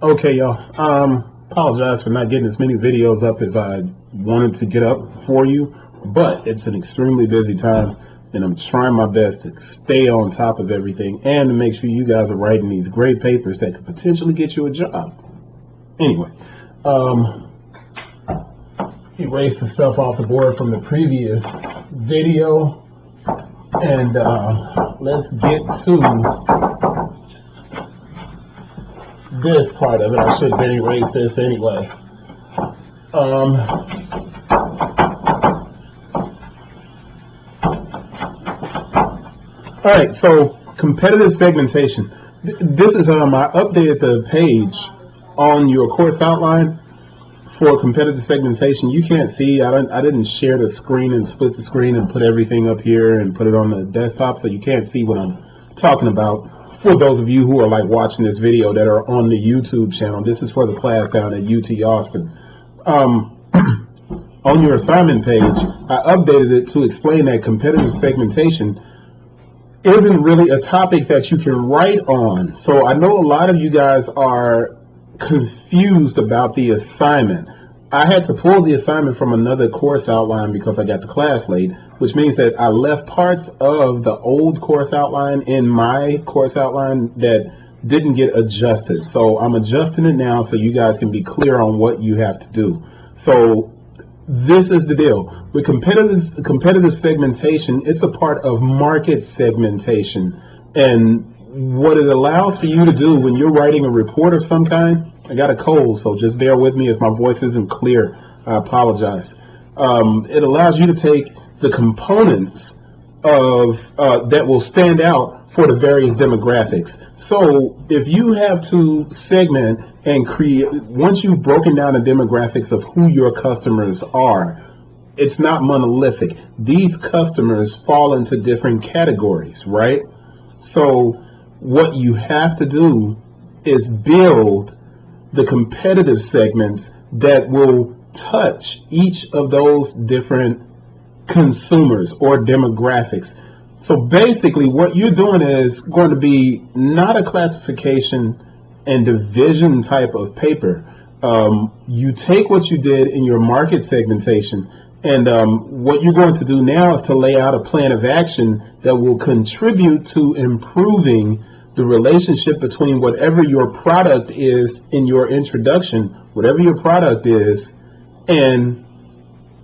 Okay, y'all. Apologize for not getting as many videos up as I wanted to get up for you, but it's an extremely busy time, and I'm trying my best to stay on top of everything and to make sure you guys are writing these great papers that could potentially get you a job. Anyway, erase the stuff off the board from the previous video, and let's get to this part of it. I should have erased this anyway. Alright, so competitive segmentation. This is I updated the page on your course outline for competitive segmentation. You can't see, I didn't share the screen and split the screen and put everything up here and put it on the desktop, so you can't see what I'm talking about. For those of you who are like watching this video that are on the YouTube channel, this is for the class down at UT Austin. On your assignment page, I updated it to explain that competitive segmentation isn't really a topic that you can write on. So I know a lot of you guys are confused about the assignment. I had to pull the assignment from another course outline because I got the class late, which means that I left parts of the old course outline in my course outline that didn't get adjusted. So I'm adjusting it now so you guys can be clear on what you have to do. So this is the deal. With competitive segmentation, it's a part of market segmentation. And what it allows for you to do when you're writing a report of some kind, I got a cold, so just bear with me if my voice isn't clear. I apologize. It allows you to take the components of that will stand out for the various demographics. So if you have to segment and create, once you've broken down the demographics of who your customers are, it's not monolithic. These customers fall into different categories, right? So what you have to do is build the competitive segments that will touch each of those different consumers or demographics. So basically what you're doing is going to be not a classification and division type of paper. You take what you did in your market segmentation, and what you're going to do now is to lay out a plan of action that will contribute to improving the relationship between whatever your product is in your introduction, whatever your product is, and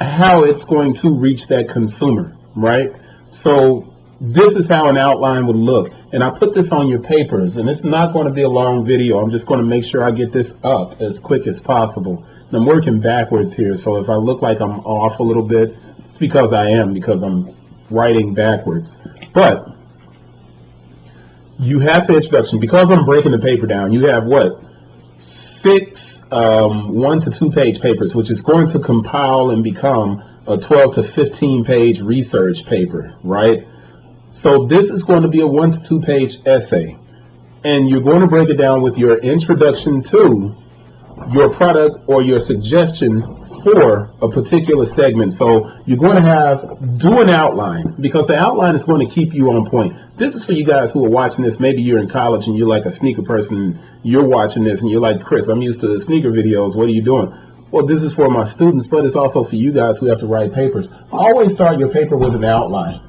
how it's going to reach that consumer, right? So this is how an outline would look. And I put this on your papers, and it's not going to be a long video. I'm just going to make sure I get this up as quick as possible. And I'm working backwards here, so if I look like I'm off a little bit, it's because I am, because I'm writing backwards. But you have the introduction. Because I'm breaking the paper down, you have what? 6 1 to 2 page papers, which is going to compile and become a 12 to 15 page research paper, right? So this is going to be a 1 to 2 page essay, and you're going to break it down with your introduction to your product or your suggestion for a particular segment. So you're going to do an outline, because the outline is going to keep you on point. This is for you guys who are watching this. Maybe you're in college and you're like a sneaker person, and you're watching this and you're like, Chris, I'm used to sneaker videos. What are you doing? Well, this is for my students, but it's also for you guys who have to write papers. Always start your paper with an outline,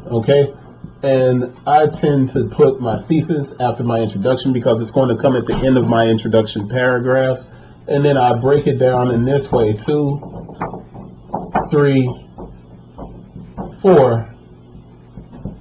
okay? And I tend to put my thesis after my introduction because it's going to come at the end of my introduction paragraph. And then I break it down in this way: 2, 3, 4,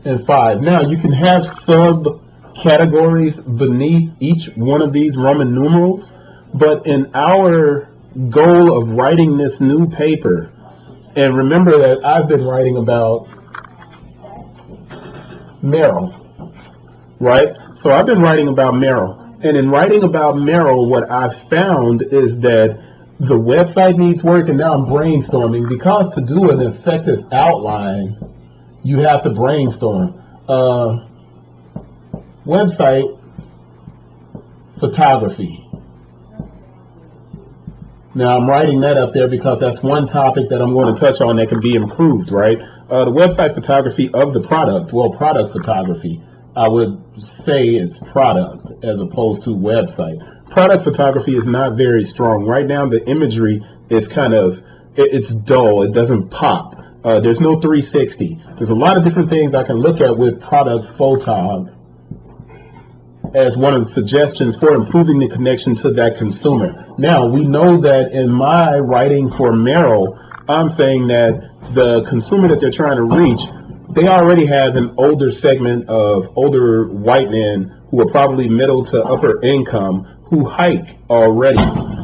and 5. Now you can have subcategories beneath each one of these Roman numerals, but in our goal of writing this new paper, and remember that I've been writing about Merrill, right? So I've been writing about Merrill. And in writing about Merrill, what I've found is that the website needs work, and now I'm brainstorming, because to do an effective outline, you have to brainstorm. Website photography. Now I'm writing that up there because that's one topic that I'm going to touch on that can be improved, right? The website photography of the product, well, product photography, I would say it's product as opposed to website. product photography is not very strong. Right now, the imagery is kind of, it's dull. It doesn't pop. There's no 360. There's a lot of different things I can look at with product photog as one of the suggestions for improving the connection to that consumer. Now, we know that in my writing for Merrill, I'm saying that the consumer that they're trying to reach, they already have an older segment of older white men who are probably middle to upper income who hike already.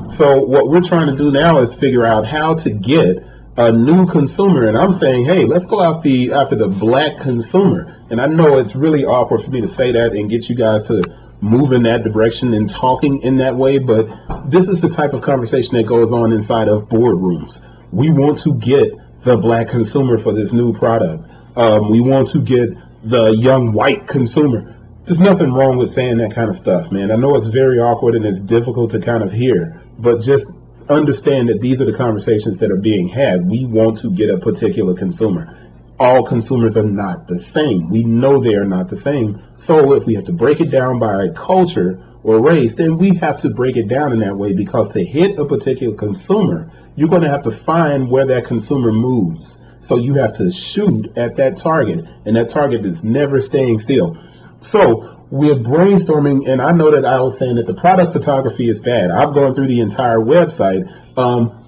So what we're trying to do now is figure out how to get a new consumer, and I'm saying, hey, let's go after the black consumer. And I know it's really awkward for me to say that and get you guys to move in that direction and talking in that way, but this is the type of conversation that goes on inside of boardrooms. We want to get the black consumer for this new product. We want to get the young white consumer. There's nothing wrong with saying that kind of stuff, man. I know it's very awkward and it's difficult to kind of hear, but just understand that these are the conversations that are being had. We want to get a particular consumer. All consumers are not the same. We know they are not the same. So if we have to break it down by culture or race, then we have to break it down in that way, because to hit a particular consumer, you're going to have to find where that consumer moves. So you have to shoot at that target, and that target is never staying still. So we're brainstorming, and I know that I was saying that the product photography is bad. I've gone through the entire website.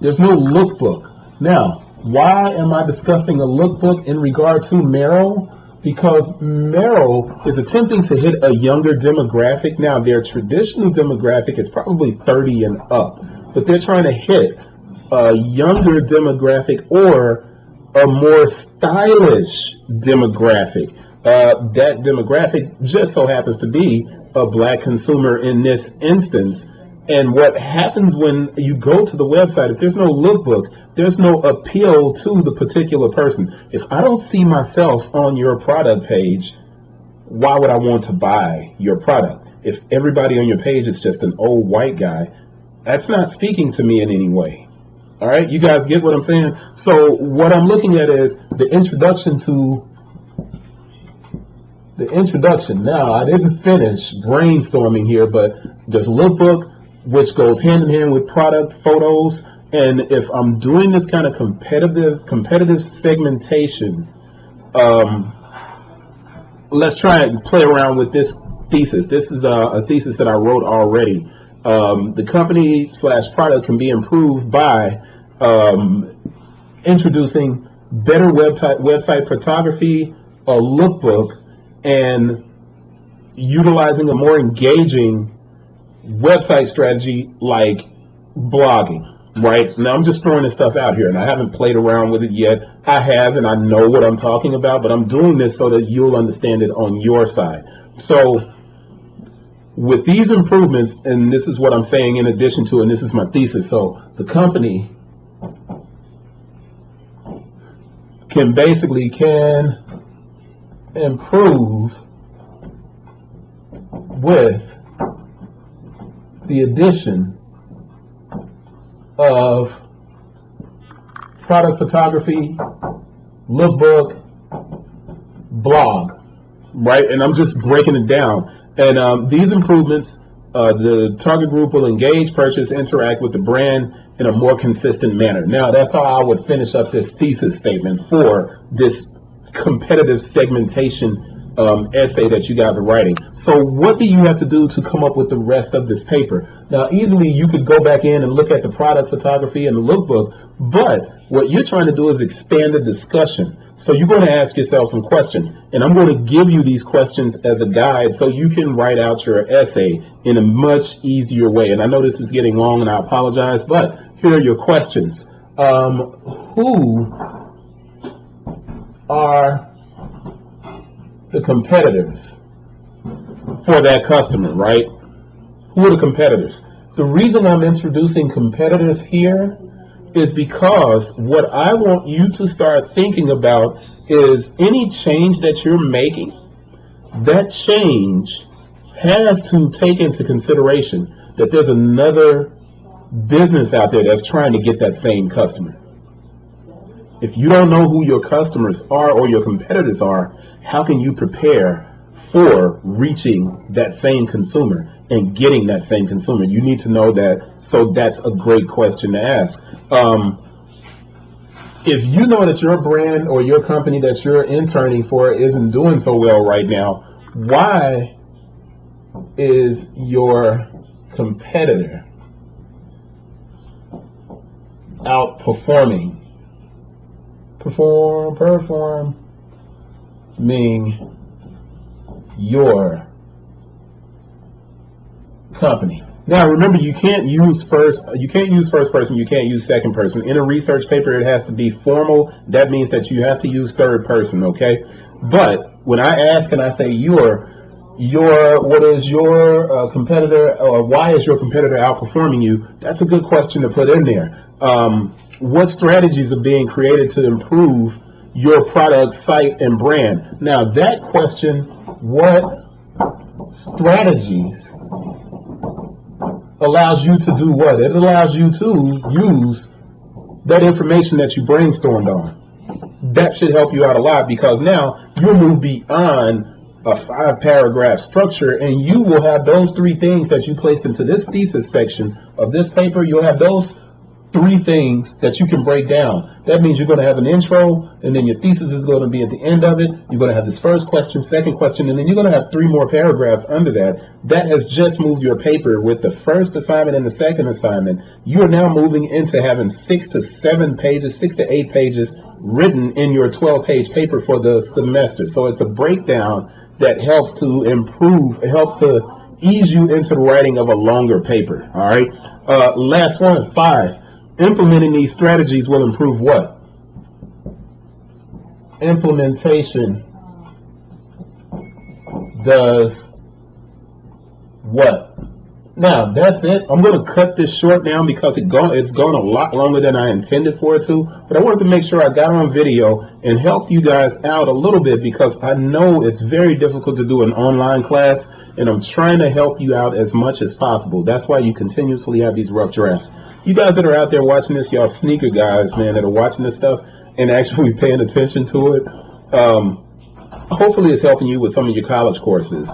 There's no lookbook. Now, why am I discussing a lookbook in regard to Merrill? Because Merrill is attempting to hit a younger demographic. Now, their traditional demographic is probably 30 and up, but they're trying to hit a younger demographic or a more stylish demographic. That demographic just so happens to be a black consumer in this instance. And what happens when you go to the website, if there's no lookbook, there's no appeal to the particular person. If I don't see myself on your product page, why would I want to buy your product? If everybody on your page is just an old white guy, that's not speaking to me in any way. All right, you guys get what I'm saying? So what I'm looking at is the introduction to the introduction. Now, I didn't finish brainstorming here, but there's a lookbook, which goes hand in hand with product photos. And if I'm doing this kind of competitive segmentation, let's try and play around with this thesis. This is a thesis that I wrote already. The company / product can be improved by introducing better website photography, a lookbook, and utilizing a more engaging website strategy like blogging. Right now, I'm just throwing this stuff out here, and I haven't played around with it yet. I have, and I know what I'm talking about, but I'm doing this so that you'll understand it on your side. So with these improvements, and this is what I'm saying in addition to, and this is my thesis, so the company can improve with the addition of product photography, lookbook, blog, right? And I'm just breaking it down. And these improvements, the target group will engage, purchase, interact with the brand in a more consistent manner. Now, that's how I would finish up this thesis statement for this competitive segmentation essay that you guys are writing. So what do you have to do to come up with the rest of this paper? Now, easily you could go back in and look at the product photography and the lookbook, but what you're trying to do is expand the discussion. So you're going to ask yourself some questions, and I'm going to give you these questions as a guide so you can write out your essay in a much easier way. And I know this is getting long, and I apologize, but here are your questions. Who are the competitors for that customer, right? Who are the competitors? The reason I'm introducing competitors here is because what I want you to start thinking about is any change that you're making, that change has to take into consideration that there's another business out there that's trying to get that same customer. If you don't know who your customers are or your competitors are, how can you prepare for reaching that same consumer and getting that same consumer? You need to know that. So that's a great question to ask. If you know that your brand or your company that you're interning for isn't doing so well right now, why is your competitor outperforming your company? Now remember, you can't use first person, you can't use second person. In a research paper, it has to be formal. That means that you have to use third person, okay? But when I ask and I say what is your competitor, or why is your competitor outperforming you? That's a good question to put in there. What strategies are being created to improve your product, site, and brand? Now that question, what strategies, allows you to do what? It allows you to use that information that you brainstormed on. That should help you out a lot, because now you'll move beyond a 5-paragraph structure, and you will have those 3 things that you placed into this thesis section of this paper. You'll have those 3 things that you can break down. That means you're going to have an intro, and then your thesis is going to be at the end of it. You're going to have this first question, second question, and then you're going to have 3 more paragraphs under that. That has just moved your paper with the first assignment and the second assignment. You are now moving into having 6 to 8 pages written in your 12-page paper for the semester. So it's a breakdown that helps to improve, it helps to ease you into the writing of a longer paper. All right. Last one, 5. Implementing these strategies will improve what? Implementation does what? Now, that's it. I'm going to cut this short now because it's going a lot longer than I intended for it to. But I wanted to make sure I got on video and help you guys out a little bit, because I know it's very difficult to do an online class, and I'm trying to help you out as much as possible. That's why you continuously have these rough drafts. You guys that are out there watching this, y'all sneaker guys, man, that are watching this stuff and actually paying attention to it, hopefully it's helping you with some of your college courses.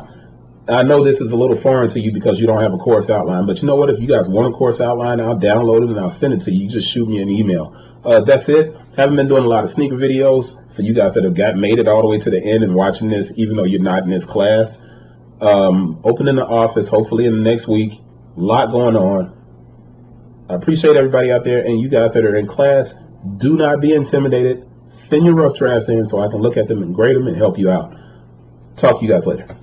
I know this is a little foreign to you because you don't have a course outline, but you know what? If you guys want a course outline, I'll download it and I'll send it to you. You just shoot me an email. That's it. Haven't been doing a lot of sneaker videos for you guys that have made it all the way to the end and watching this, even though you're not in this class. Opening the office hopefully in the next week. A lot going on. I appreciate everybody out there, and you guys that are in class, do not be intimidated. Send your rough drafts in so I can look at them and grade them and help you out. Talk to you guys later.